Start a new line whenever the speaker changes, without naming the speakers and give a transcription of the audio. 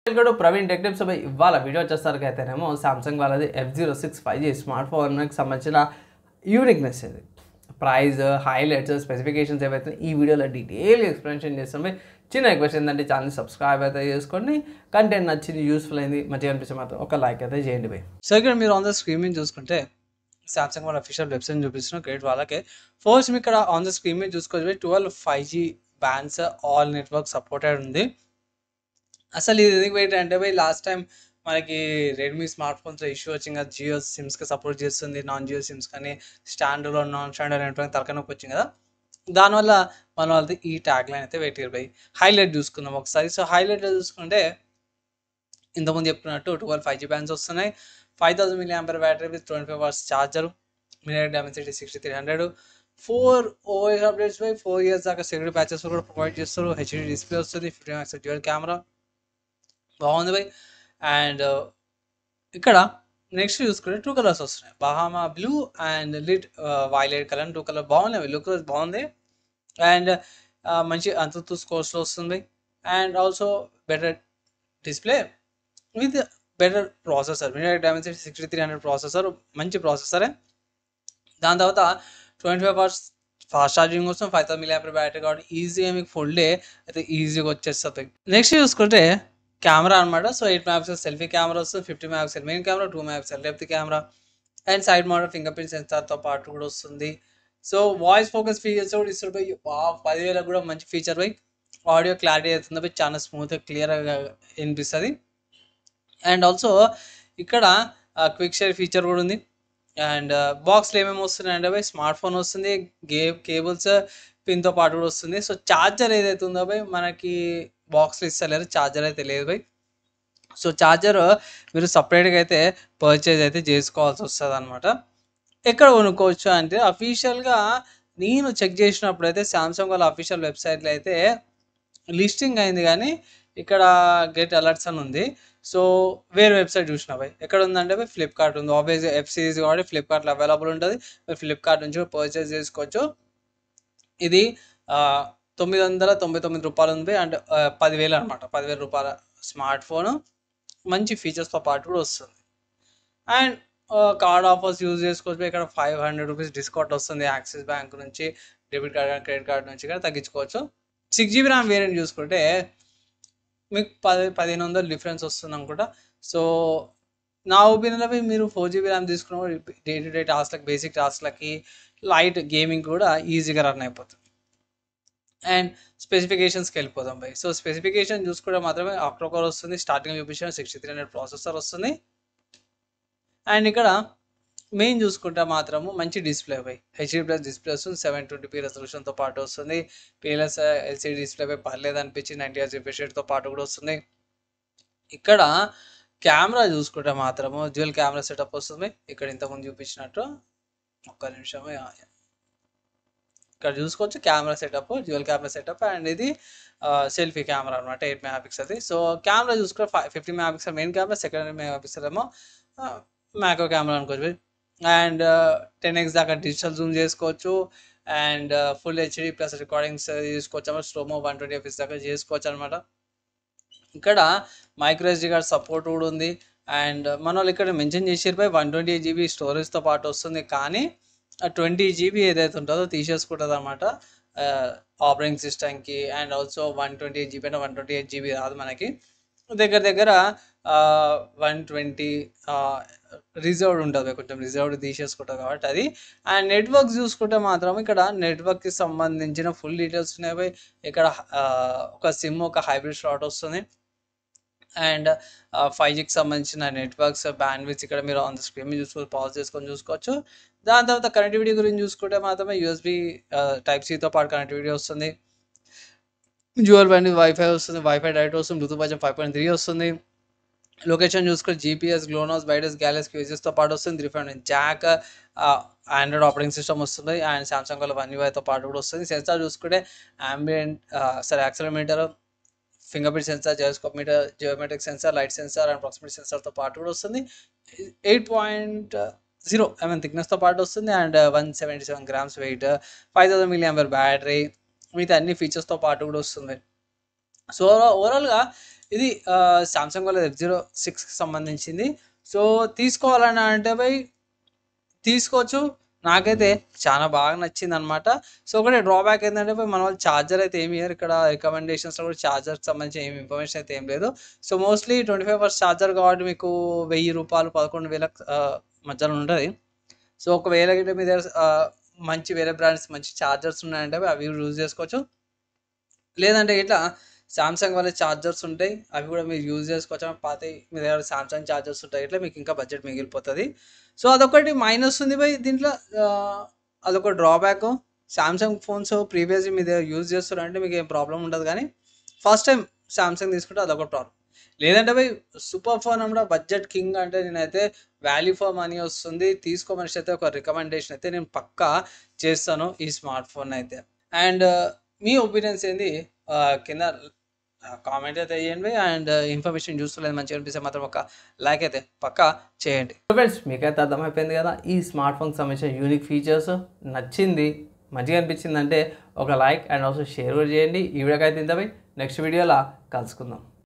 Welcome to Praveen tech tips. ఇవాళ video వచ్చేసరికి అయితేనేమో సామ్సంగ్ వాళ్ళది F06 5G స్మార్ట్ ఫోన్కి సంబంధించిన యూనిక్నెస్ ఇది, ప్రైస్, హైలైట్స్, స్పెసిఫికేషన్స్ ఏవైతే ఈ వీడియోలో డీటెయిల్గా ఎక్స్ప్లెనేషన్ చేస్తాం. చిన్న రిక్వెస్ట్ ఏంటంటే ఛానల్ సబ్స్క్రైబ్ అయితే చేసుకోండి. కంటెంట్ నచ్చింది, యూస్ఫుల్ అయింది, మంచిగా అనిపిస్తే మాత్రం ఒక లైక్ అయితే చేయండి బై.
సో ఇక్కడ మీరు ఆన్ ద స్క్రీన్ మీద చూసుకుంటే సామ్సంగ్ వాళ్ళ అఫీషియల్ వెబ్సైట్ చూపిస్తున్న గ్రేట్ వాళ్ళకే ఫస్ట్ మీ ఇక్కడ ఆన్ ద స్క్రీన్ మీద చూసుకోవచ్చు 12 5G bands all network supported ఉంది. అసలు ఇది ఎందుకు వెయిట్ అంటే బై లాస్ట్ టైం మనకి రెడ్మీ స్మార్ట్ ఫోన్స్లో ఇష్యూ వచ్చింది కదా, జియో సిమ్స్కి సపోర్ట్ చేస్తుంది, నాన్ జియో సిమ్స్ కానీ స్టాండర్డ్ నాన్ స్టాండర్డ్ నెట్వర్క్ తలకనొప్పి వచ్చింది కదా, దానివల్ల మన వాళ్ళది ఈ ట్యాగ్ లైన్ అయితే వెయిట్ బై. హైలైట్ చూసుకుందాం ఒకసారి. సో హైలైట్లో చూసుకుంటే ఇంతకుముందు చెప్పుకున్నట్టు 12 5G బ్యాండ్స్ వస్తున్నాయి, 5000 mAh battery with 25 hours charger, MediaTek Dimensity 6300, 4 OS updates by 4 years దాకా సెక్యూరిటీ ప్యాచెస్ కూడా ప్రొవైడ్ చేస్తారు. హెచ్డి డిస్ప్లే వస్తుంది, 50 MP డ్యూయల్ కెమెరా బాగుంది బై. అండ్ ఇక్కడ నెక్స్ట్ చూసుకుంటే 2 కలర్స్ వస్తున్నాయి, Bahama blue and lit violet colour. 2 colour బాగున్నాయి, లుక్ బాగుంది అండ్ మంచి అంతు స్కోర్స్లో వస్తుంది. And also better display with better processor, MediaTek Dimensity 6300 processor, మంచి ప్రాసెసరే. దాని తర్వాత 25 hours ఫాస్ట్ ఛార్జింగ్ కోసం, 5000 mAh బ్యాటరీ కాబట్టి ఈజీగా మీకు ఫుల్ డే అయితే ఈజీగా వచ్చేస్తుంది. నెక్స్ట్ చూసుకుంటే కెమెరా అనమాట. సో 8 MP సెల్ఫీ కెమెరా వస్తుంది, 50 MP main camera, 2 MP depth camera and side model finger print సెన్సార్తో పాటు కూడా వస్తుంది. సో వాయిస్ ఫోకస్ ఫీచర్స్ కూడా ఇస్తారు బై. 10,000 కూడా మంచి ఫీచర్ బై. ఆడియో క్లారిటీ అవుతుంది బై, చాలా స్మూత్గా క్లియర్గా వినిపిస్తుంది. అండ్ ఆల్సో ఇక్కడ క్విక్ షేర్ ఫీచర్ కూడా ఉంది. అండ్ బాక్స్లో ఏమేమి వస్తున్నాయి అంటే బై, స్మార్ట్ ఫోన్ వస్తుంది, కేబుల్స్ పిన్తో పాటు కూడా వస్తుంది. సో ఛార్జర్ ఏదైతే ఉందో బై మనకి బాక్స్లో ఇస్తలేరు, ఛార్జర్ అయితే లేదు బై. సో ఛార్జర్ మీరు సపరేట్గా అయితే పర్చేజ్ అయితే చేసుకోవాల్సి వస్తుంది అనమాట. ఎక్కడ కొనుక్కోవచ్చు అంటే అఫీషియల్గా నేను చెక్ చేసినప్పుడు అయితే సామ్సంగ్ వాళ్ళ అఫీషియల్ వెబ్సైట్లో అయితే లిస్టింగ్ అయింది, కానీ ఇక్కడ గెట్ అలర్ట్స్ అని ఉంది. సో వేరే వెబ్సైట్ చూసిన బై, ఎక్కడ ఉందంటే బై ఫ్లిప్కార్ట్ ఉంది. ఆబ్వియస్గా F సిరీస్ కాబట్టి ఫ్లిప్కార్ట్లో అవైలబుల్ ఉంటుంది, ఫ్లిప్కార్ట్ నుంచి కూడా పర్చేస్ చేసుకోవచ్చు. ఇది 999 రూపాయలు ఉంది అండ్ 10,000 అనమాట, 10,000 రూపాయల స్మార్ట్ ఫోను, మంచి ఫీచర్స్తో పాటు కూడా వస్తుంది. అండ్ కార్డ్ ఆఫర్స్ యూజ్ చేసుకోవచ్చు. ఇక్కడ 500 రూపీస్ డిస్కౌంట్ వస్తుంది యాక్సిస్ బ్యాంక్ నుంచి, డెబిట్ కార్డ్ కానీ క్రెడిట్ కార్డ్ నుంచి కానీ తగ్గించుకోవచ్చు. 6GB ర్యామ్ వేరియంట్ చూసుకుంటే మీకు 1500 డిఫరెన్స్ వస్తుంది అనుకుంటా. సో నా ఒపీనియన్లో మీరు 4GB ర్యామ్ తీసుకున్న డే టు డే టాస్క్లకి, బేసిక్ టాస్క్లకి, లైట్ గేమింగ్ కూడా ఈజీగా రన్ అయిపోతుంది. అండ్ స్పెసిఫికేషన్స్కి వెళ్ళిపోదాం బై. సో స్పెసిఫికేషన్ చూసుకుంటే మాత్రమే అక్టోకోర్ వస్తుంది, స్టార్టింగ్ చూపించిన 6300 ప్రాసెసర్ వస్తుంది. అండ్ ఇక్కడ మెయిన్ చూసుకుంటే మాత్రము మంచి డిస్ప్లే బై, HD+ డిస్ప్లే వస్తుంది, 720p రెజల్యూషన్తో పాటు వస్తుంది. PLS LCD డిస్ప్లే పై పర్లేదు అనిపించింది, 90Hz రిఫ్రెష్ రేట్తో పాటు కూడా వస్తుంది. ఇక్కడ కెమెరా చూసుకుంటే మాత్రము డ్యూయల్ కెమెరా సెటప్ వస్తుంది. ఇక్కడ ఇంతకుముందు చూపించినట్టు ఒక్క నిమిషం, ఇక్కడ చూసుకోవచ్చు camera setup, dual camera setup. And ఇది సెల్ఫీ కెమెరా అనమాట, 8 MP. సో కెమెరా చూసుకుంటే 50 MP main camera, secondary MP ఏమో మ్యాక్రో కెమెరా అనుకోవచ్చు. అండ్ 10x దాకా డిజిటల్ జూమ్ చేసుకోవచ్చు. అండ్ ఫుల్ HD+ రికార్డింగ్స్ చేసుకోవచ్చు అన్నమాట, స్లోమో 120 FPS దాకా చేసుకోవచ్చు అనమాట. ఇక్కడ మైక్రో SD కార్డ్ సపోర్ట్ కూడా ఉంది. అండ్ మన వాళ్ళు ఇక్కడ మెన్షన్ చేసారు బై 128GB స్టోరేజ్తో పాటు వస్తుంది, కానీ 20GB ఏదైతే ఉంటుందో తీసేసుకుంటుంది అనమాట ఆపరేటింగ్ సిస్టమ్కి. అండ్ ఆల్సో 128GB అంటే 128GB రాదు మనకి, దగ్గర 120 రిజర్వ్డ్ ఉంటుంది, కొంచెం రిజర్వ్డ్ తీసేసుకుంటుంది కాబట్టి అది. అండ్ నెట్వర్క్ చూసుకుంటే మాత్రం ఇక్కడ నెట్వర్క్కి సంబంధించిన ఫుల్ డీటెయిల్స్ ఉన్నాయి బై. ఇక్కడ ఒక సిమ్, ఒక హైబ్రిడ్ స్లాట్ వస్తుంది. అండ్ 5Gకి సంబంధించిన నెట్వర్క్స్ బ్యాండ్విడ్త్ ఇక్కడ మీరు ఆన్ ద స్క్రీన్ మీద చూసుకోవచ్చు, పాజ్ చేసుకొని చూసుకోవచ్చు. దాని తర్వాత కనెక్టివిటీ గురించి చూసుకుంటే మాత్రమే USB Type-Cతో పాటు కనెక్టివిటీ వస్తుంది, డ్యూయల్ బ్యాండ్ వైఫై వస్తుంది, వైఫై డైరెక్ట్ వస్తుంది, బ్లూటూత్ వర్షన్ 5.3 వస్తుంది. లొకేషన్ చూసుకుంటే GPS, GLONASS, వైడస్, గ్యాలక్సీ క్యూజెస్తో పాటు వస్తుంది. 3.5 జాక్, ఆండ్రాయిడ్ ఆపరేటింగ్ సిస్టమ్ వస్తుంది. అండ్ సామ్సంగ్ వాళ్ళ One UI తో పాటు కూడా వస్తుంది. సెన్సార్ చూసుకుంటే accelerometer, finger print sensor, gyroscope meter, geometric sensor, light sensor and proximity సెన్సార్తో పాటు కూడా వస్తుంది. 8.0 mm థిక్నెస్తో పాటు వస్తుంది. అండ్ 177 grams వెయిట్, 5000 mAh బ్యాటరీ, మిగతా అన్ని ఫీచర్స్తో పాటు కూడా వస్తుంది. సో ఓవరాల్గా ఇది సామ్సంగ్ వాళ్ళ F06కి సంబంధించింది. సో తీసుకోవాలని అంటే పోయి తీసుకోవచ్చు. నాకైతే చాలా బాగా నచ్చిందనమాట. సో ఒకటి డ్రాబ్యాక్ ఏంటంటే మన వాళ్ళు ఛార్జర్ అయితే ఏమి ఇయ్యరు. ఇక్కడ రికమెండేషన్స్లో కూడా ఛార్జర్కి సంబంధించి ఏమి ఇన్ఫర్మేషన్ అయితే ఏం లేదు. సో మోస్ట్లీ 25 అవర్స్ ఛార్జర్ కాబట్టి మీకు ₹1000 11,000 మధ్యలో ఉంటుంది. సో ఒకవేళ గిట్ల మీ దగ్గర మంచి వేరే బ్రాండ్స్ మంచి ఛార్జర్స్ ఉన్నాయంటే అవి యూజ్ చేసుకోవచ్చు. లేదంటే ఇట్లా సామ్సంగ్ వాళ్ళ ఛార్జర్స్ ఉంటాయి, అవి కూడా మీరు యూజ్ చేసుకోవచ్చు. పాతవి మీ దగ్గర సామ్సంగ్ ఛార్జర్స్ ఉంటాయి, ఇట్లా మీకు ఇంకా బడ్జెట్ మిగిలిపోతుంది. సో అదొకటి మైనస్ ఉంది బై దీంట్లో. అదొక డ్రాబ్యాక్. సామ్సంగ్ ఫోన్స్ ప్రీవియస్లీ మీ దగ్గర యూజ్ చేస్తారంటే మీకు ఏం ప్రాబ్లం ఉండదు, కానీ ఫస్ట్ టైం సామ్సంగ్ తీసుకుంటే అదొక ప్రాబ్లం. లేదంటే బై సూపర్ ఫోన్ కూడా బడ్జెట్ కింగ్ అంటే నేనైతే వాల్యూ ఫర్ మనీ వస్తుంది, తీసుకోమని అయితే ఒక రికమెండేషన్ అయితే నేను పక్కా చేస్తాను ఈ స్మార్ట్ ఫోన్ అయితే. అండ్ మీ ఒపీనియన్స్ ఏంది కింద కామెంట్ అయితే వేయండి. అండ్ ఇన్ఫర్మేషన్ చూస్తలేదు మంచిగా అనిపిస్తే మాత్రం ఒక లైక్ అయితే పక్కా చేయండి.
ఫ్రెండ్స్ మీకైతే అర్థమైపోయింది కదా ఈ స్మార్ట్ ఫోన్కి సంబంధించిన యూనిక్ ఫీచర్స్. నచ్చింది, మంచిగా అనిపించింది అంటే ఒక లైక్ అండ్ ఆల్సో షేర్ కూడా చేయండి. ఈ వీడియోకి అయితే ఇంతపై నెక్స్ట్ వీడియోలో కలుసుకుందాం.